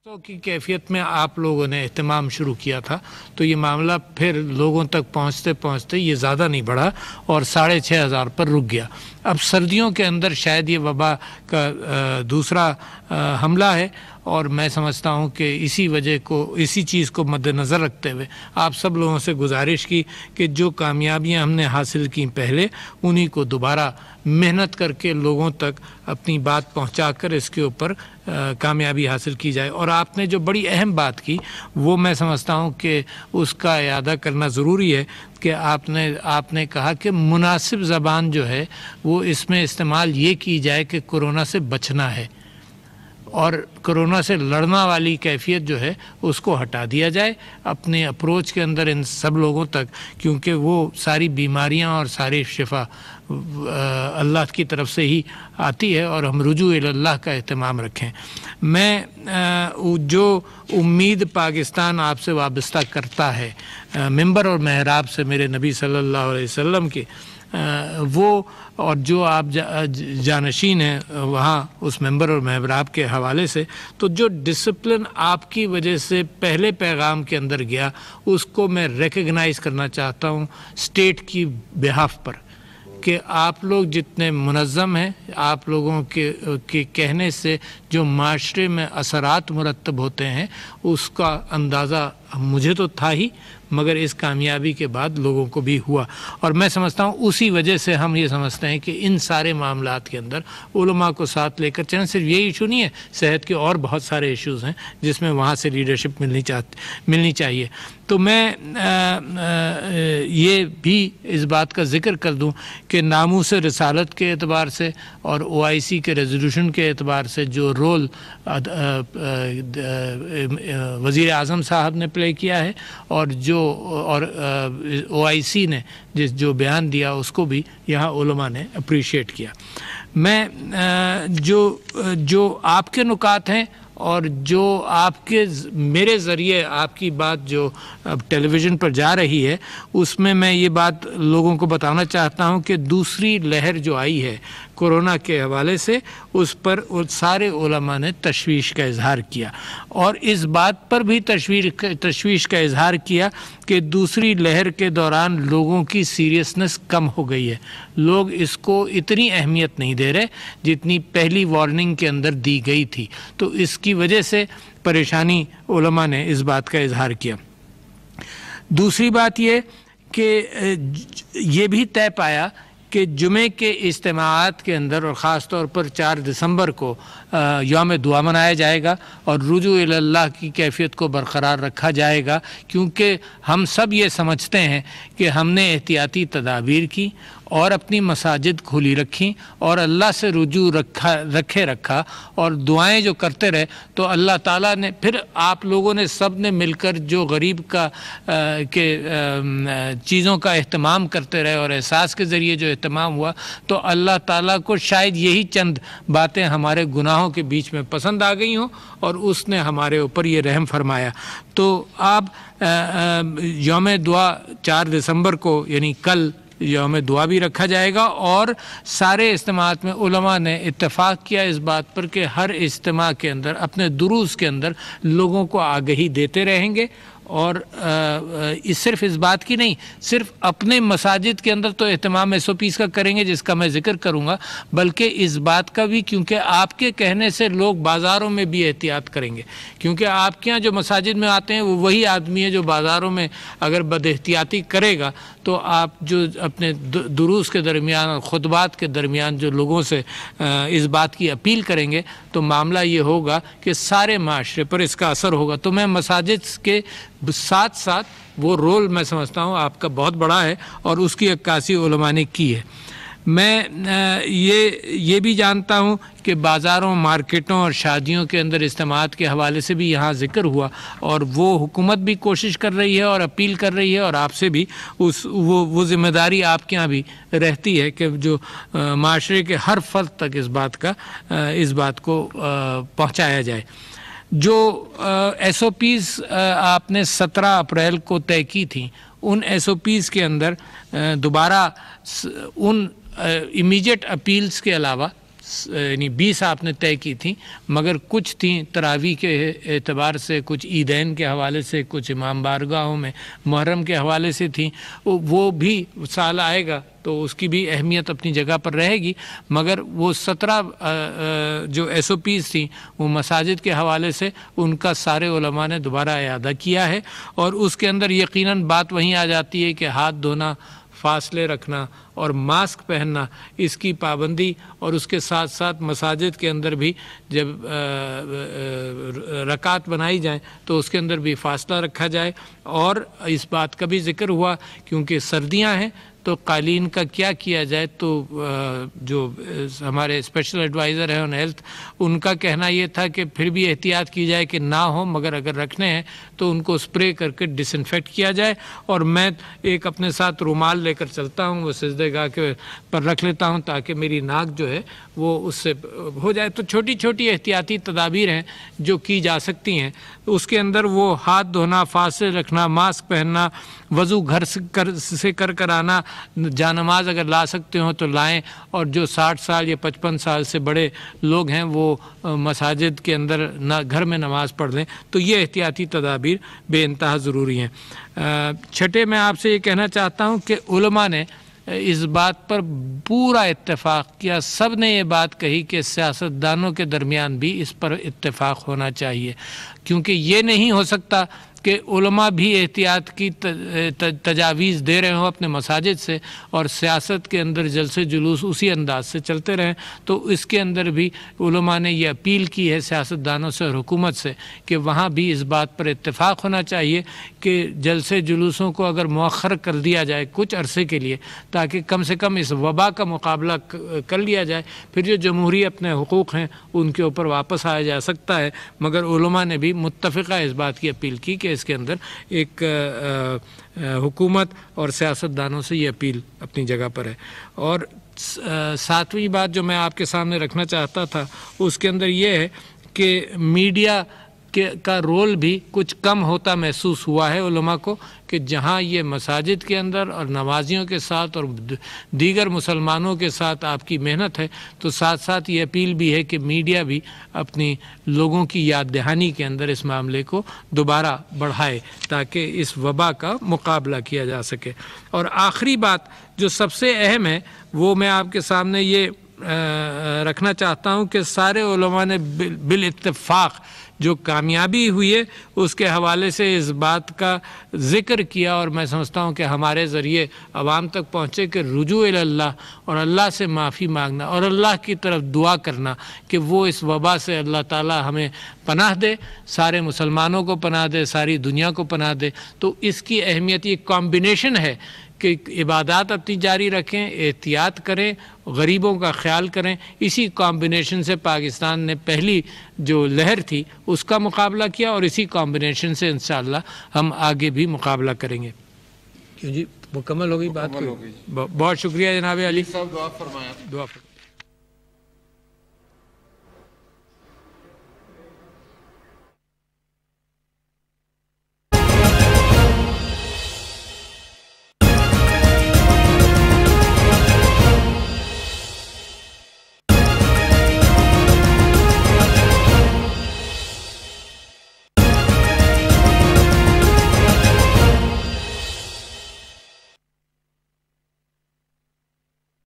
की कैफियत में आप लोगों ने एहतमाम शुरू किया था तो ये मामला फिर लोगों तक पहुंचते पहुंचते ये ज़्यादा नहीं बढ़ा और 6,500 पर रुक गया। अब सर्दियों के अंदर शायद ये वबा का दूसरा हमला है और मैं समझता हूँ कि इसी चीज़ को मद्देनज़र रखते हुए आप सब लोगों से गुजारिश की कि जो कामयाबियाँ हमने हासिल की पहले उन्हीं को दोबारा मेहनत करके लोगों तक अपनी बात पहुंचाकर इसके ऊपर कामयाबी हासिल की जाए। और आपने जो बड़ी अहम बात की वो मैं समझता हूं कि उसका इयादा करना ज़रूरी है कि आपने कहा कि मुनासिब ज़बान जो है वो इसमें इस्तेमाल ये की जाए कि कोरोना से बचना है और कोरोना से लड़ना वाली कैफियत जो है उसको हटा दिया जाए अपने अप्रोच के अंदर इन सब लोगों तक, क्योंकि वो सारी बीमारियां और सारी शिफा अल्लाह की तरफ से ही आती है और हम रुजू इल्लाह का एहतमाम रखें। मैं जो उम्मीद पाकिस्तान आपसे वाबस्ता करता है मिंबर और महराब से मेरे नबी सल्लल्लाहु अलैहि वसल्लम के वो और जो आप जानशीन हैं वहाँ उस मेंबर और महराब के हवाले से, तो जो डिसिप्लिन आपकी वजह से पहले पैगाम के अंदर गया उसको मैं रिकग्नाइज़ करना चाहता हूँ स्टेट की बिहाफ पर कि आप लोग जितने मुनज़्ज़म हैं, आप लोगों के कहने से जो माशरे में असरात मुरतब होते हैं उसका अंदाज़ा मुझे तो था ही मगर इस कामयाबी के बाद लोगों को भी हुआ। और मैं समझता हूँ उसी वजह से हम ये समझते हैं कि इन सारे मामलात के अंदर उलमा को साथ लेकर चलें। सिर्फ ये इशू नहीं है, सेहत के और बहुत सारे इश्यूज़ हैं जिसमें वहाँ से लीडरशिप मिलनी चाहिए। तो मैं ये भी इस बात का ज़िक्र कर दूँ कि नामूस रिसालत के एतबार से और OIC के रेजोल्यूशन के एतबार से जो रोल वज़ीर आज़म साहब ने प्ले किया है और OIC ने जो बयान दिया उसको भी यहाँ उलमा ने अप्रिशिएट किया। मैं जो आपके नुकात हैं और जो मेरे ज़रिए आपकी बात जो अब टेलीविज़न पर जा रही है उसमें मैं ये बात लोगों को बताना चाहता हूँ कि दूसरी लहर जो आई है कोरोना के हवाले से उस पर सारे उलमा ने तशवीश का इजहार किया और इस बात पर भी तशवीश का इजहार किया कि दूसरी लहर के दौरान लोगों की सीरियसनेस कम हो गई है। लोग इसको इतनी अहमियत नहीं दे रहे जितनी पहली वार्निंग के अंदर दी गई थी, तो इसकी वजह से परेशानी उलमा ने इस बात का इजहार किया। दूसरी बात ये कि ये भी तय पाया कि जुमे के इज्तिमाआत के अंदर और ख़ास तौर पर 4 दिसंबर को यौम दुआ मनाया जाएगा और रुजू इल्लाह की कैफियत को बरकरार रखा जाएगा, क्योंकि हम सब ये समझते हैं कि हमने एहतियाती तदाबीर की और अपनी मसाजिद खुली रखी और अल्लाह से रुजू रखा और दुआएं जो करते रहे तो अल्लाह ताला ने फिर आप लोगों ने सब ने मिलकर जो गरीब के चीज़ों का एहतमाम करते रहे और एहसास के ज़रिए जो एहतमाम हुआ तो अल्लाह ताला को शायद यही चंद बातें हमारे गुनाहों के बीच में पसंद आ गई हों और उसने हमारे ऊपर ये रहम फरमाया। तो आप यौम दुआ 4 दिसंबर को यानी कल यौम दुआ भी रखा जाएगा और सारे इज्तिमात में उलमा ने इत्तेफाक किया इस बात पर कि हर इज्तिमा के अंदर अपने दुरूस के अंदर लोगों को आगही देते रहेंगे और सिर्फ इस बात की नहीं, सिर्फ अपने मसाजिद के अंदर तो एहतमाम SOPs का करेंगे जिसका मैं ज़िक्र करूँगा, बल्कि इस बात का भी क्योंकि आपके कहने से लोग बाज़ारों में भी एहतियात करेंगे, क्योंकि आपके यहाँ जो मसाजिद में आते हैं वो वही आदमी है जो बाज़ारों में अगर बदएहतियाती करेगा तो आप जो अपने दुरूस के दरमियान और खुतबात के दरमियान जो लोगों से इस बात की अपील करेंगे तो मामला ये होगा कि सारे माशरे पर इसका असर होगा। तो मैं मसाजिद के साथ साथ वो रोल मैं समझता हूँ आपका बहुत बड़ा है और उसकी अक्कासी उलमा ने की है। मैं ये भी जानता हूँ कि बाज़ारों, मार्केटों और शादियों के अंदर इज्तिमाआत के हवाले से भी यहाँ ज़िक्र हुआ और वो हुकूमत भी कोशिश कर रही है और अपील कर रही है और आपसे भी वो ज़िम्मेदारी आपके यहाँ भी रहती है कि जो माशरे के हर फ़र्द तक इस बात को पहुँचाया जाए। जो SOPs आपने 17 अप्रैल को तय की थी उन SOPs के अंदर दोबारा उन इमीडिएट अपील्स के अलावा یعنی 20 آپ نے طے کی تھیں، مگر کچھ تھیں تراویح کے اعتبار سے، کچھ عیدین کے حوالے سے، کچھ امام بارگاہوں میں محرم کے حوالے سے تھیں، وہ بھی سال آئے گا تو اس کی بھی اہمیت اپنی جگہ پر رہے گی، مگر وہ 17 جو SOPs تھیں وہ مساجد کے حوالے سے ان کا سارے علماء نے دوبارہ اعادہ کیا ہے، اور اس کے اندر یقیناً بات وہیں آ جاتی ہے کہ ہاتھ دھونا، فاصلے رکھنا اور ماسک پہننا، اس کی پابندی، اور اس کے ساتھ ساتھ مساجد کے اندر بھی جب رکعت بنائی جائیں تو اس کے اندر بھی فاصلہ رکھا جائے۔ اور اس بات کا بھی ذکر ہوا کیونکہ سردیاں ہیں تو قالین کا کیا جائے، تو جو ہمارے اسپیشل ایڈوائزر ہیں آن ہیلتھ، ان کا کہنا یہ تھا کہ پھر بھی احتیاط کی جائے کہ نہ ہو، مگر اگر رکھنے ہیں تو ان کو اسپرے کر کے ڈس انفیکٹ کیا جائے۔ اور میں ایک اپنے ساتھ رومال لے کر چلتا ہوں، وہ سجدے گاہ کے پر رکھ لیتا ہوں تاکہ میری ناک جو ہے وہ اس سے ہو جائے۔ تو چھوٹی چھوٹی احتیاطی تدابیر ہیں جو کی جا سکتی ہیں۔ اس کے اندر وہ ہاتھ دھونا، فاصلے رکھنا، ماسک پہننا، وضو گھر سے کر آنا، جانماز اگر لا سکتے ہوں تو لائیں، اور جو 60 سال یا 55 سال سے بڑے لوگ ہیں وہ مساجد کے اندر گھر میں نماز پڑھ لیں۔ تو یہ احتیاطی تدابیر بے انتہا ضروری ہیں۔ چھٹے میں آپ سے یہ کہنا چاہتا ہوں کہ علماء نے اس بات پر پورا اتفاق کیا، سب نے یہ بات کہی کہ سیاستدانوں کے درمیان بھی اس پر اتفاق ہونا چاہیے، کیونکہ یہ نہیں ہو سکتا کہ علماء بھی احتیاط کی تجاویز دے رہے ہوں اپنے مساجد سے، اور سیاست کے اندر جلسے جلوس اسی انداز سے چلتے رہیں۔ تو اس کے اندر بھی علماء نے یہ اپیل کی ہے سیاستدانوں سے اور حکومت سے کہ وہاں بھی اس بات پر اتفاق ہونا چاہیے کہ جلسے جلوسوں کو اگر مؤخر کر دیا جائے کچھ عرصے کے لیے، تاکہ کم سے کم اس وبا کا مقابلہ کر لیا جائے، پھر جو جمہوری اپنے حقوق ہیں ان کے اوپر واپس آیا جا سکتا ہے۔ مگر علماء نے بھی متفقہ اس بات کی اپیل کی کہ اس کے اندر ایک حکومت اور سیاستدانوں سے یہ اپیل اپنی جگہ پر ہے۔ اور 7ویں بات جو میں آپ کے سامنے رکھنا چاہتا تھا اس کے اندر یہ ہے کہ میڈیا کا رول بھی کچھ کم ہوتا محسوس ہوا ہے علماء کو، کہ جہاں یہ مساجد کے اندر اور نمازیوں کے ساتھ اور دیگر مسلمانوں کے ساتھ آپ کی محنت ہے، تو ساتھ ساتھ یہ اپیل بھی ہے کہ میڈیا بھی اپنی لوگوں کی یاد دہانی کے اندر اس معاملے کو دوبارہ بڑھائے تاکہ اس وبا کا مقابلہ کیا جا سکے۔ اور آخری بات جو سب سے اہم ہے وہ میں آپ کے سامنے یہ رکھنا چاہتا ہوں کہ سارے علماء نے بالاتفاق جو کامیابی ہوئی ہے اس کے حوالے سے اس بات کا ذکر کیا، اور میں سمجھتا ہوں کہ ہمارے ذریعے عوام تک پہنچے کہ رجوع اللہ اور اللہ سے معافی مانگنا اور اللہ کی طرف دعا کرنا کہ وہ اس وبا سے اللہ تعالی ہمیں پناہ دے، سارے مسلمانوں کو پناہ دے، ساری دنیا کو پناہ دے۔ تو اس کی اہمیت یہ کمبینیشن ہے کہ عبادات اپنی جاری رکھیں، احتیاط کریں، غریبوں کا خیال کریں۔ اسی کمبینیشن سے پاکستان نے پہلی جو لہر تھی اس کا مقابلہ کیا، اور اسی کمبینیشن سے انشاءاللہ ہم آگے بھی مقابلہ کریں گے۔ کیوں جی مکمل ہو گئی بات؟ بہت شکریہ جناب علی صاحب، دعا فرمائیں۔